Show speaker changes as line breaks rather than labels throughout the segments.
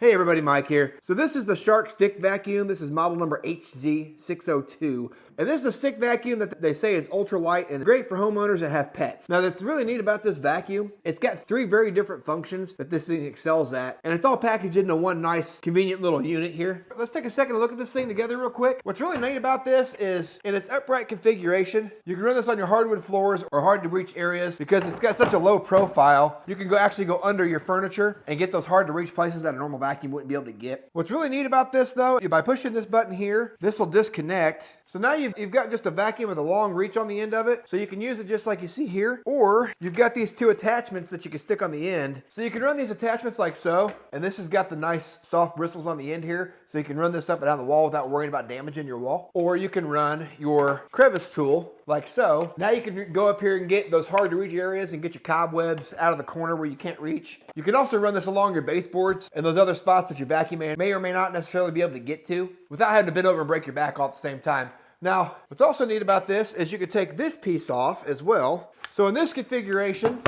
Hey everybody, Mike here. So this is the Shark stick vacuum. This is model number HZ602. And this is a stick vacuum that they say is ultralight and great for homeowners that have pets. Now that's really neat about this vacuum. It's got three very different functions that this thing excels at. And it's all packaged into one nice, convenient little unit here. Let's take a second to look at this thing together real quick. What's really neat about this is in its upright configuration, you can run this on your hardwood floors or hard to reach areas because it's got such a low profile. You can actually go under your furniture and get those hard to reach places that a normal vacuum wouldn't be able to get. What's really neat about this though, by pushing this button here, this will disconnect. So now you've got just a vacuum with a long reach on the end of it. So you can use it just like you see here, or you've got these two attachments that you can stick on the end. So you can run these attachments like so, and this has got the nice soft bristles on the end here. So you can run this up and down the wall without worrying about damaging your wall. Or you can run your crevice tool like so. Now you can go up here and get those hard to reach areas and get your cobwebs out of the corner where you can't reach. You can also run this along your baseboards and those other spots that your vacuum man may or may not necessarily be able to get to without having to bend over and break your back all at the same time. Now, what's also neat about this is you can take this piece off as well. So in this configuration,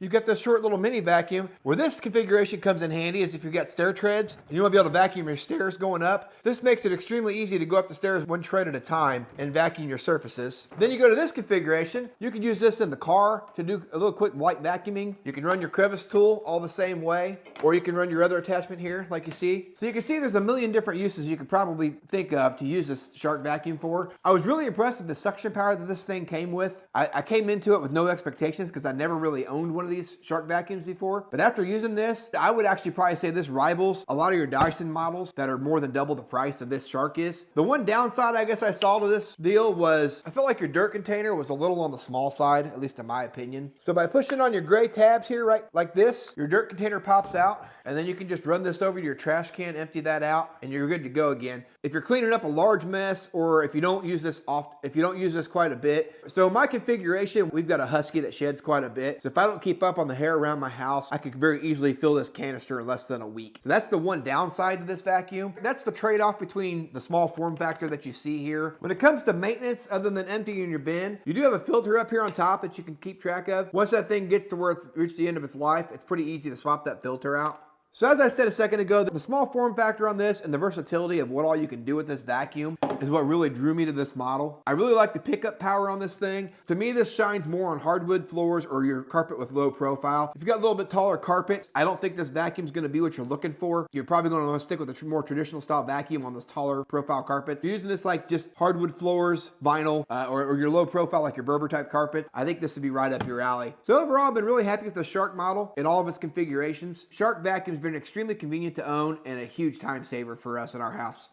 you've got this short little mini vacuum. Where this configuration comes in handy is if you've got stair treads and you want to be able to vacuum your stairs going up. This makes it extremely easy to go up the stairs one tread at a time and vacuum your surfaces. Then you go to this configuration. You can use this in the car to do a little quick light vacuuming. You can run your crevice tool all the same way, or you can run your other attachment here like you see. So you can see there's a million different uses you could probably think of to use this Shark vacuum for. I was really impressed with the suction power that this thing came with. I came into it with no expectations because I never really owned one of these Shark vacuums before. But after using this, I would actually probably say this rivals a lot of your Dyson models that are more than double the price of this Shark is. The one downside I guess I saw to this deal was I felt like your dirt container was a little on the small side, at least in my opinion. So by pushing on your gray tabs here, right like this, your dirt container pops out, and then you can just run this over to your trash can, empty that out, and you're good to go again. If you're cleaning up a large mess, or if you don't use this quite a bit. So my configuration, we've got a husky that sheds quite a bit. So if I don't keep up on the hair around my house, I could very easily fill this canister in less than a week. So that's the one downside to this vacuum. That's the trade-off between the small form factor that you see here. When it comes to maintenance, other than emptying your bin, you do have a filter up here on top that you can keep track of. Once that thing gets to where it's reached the end of its life, it's pretty easy to swap that filter out. So as I said a second ago, the small form factor on this and the versatility of what all you can do with this vacuum is what really drew me to this model. I really like the pickup power on this thing. To me, this shines more on hardwood floors or your carpet with low profile. If you've got a little bit taller carpet, I don't think this vacuum is going to be what you're looking for. You're probably going to want to stick with a more traditional style vacuum on those taller profile carpets. If you're using this like just hardwood floors, vinyl, or your low profile like your Berber type carpets, I think this would be right up your alley. So overall, I've been really happy with the Shark model in all of its configurations. Shark vacuums been extremely convenient to own and a huge time saver for us in our house.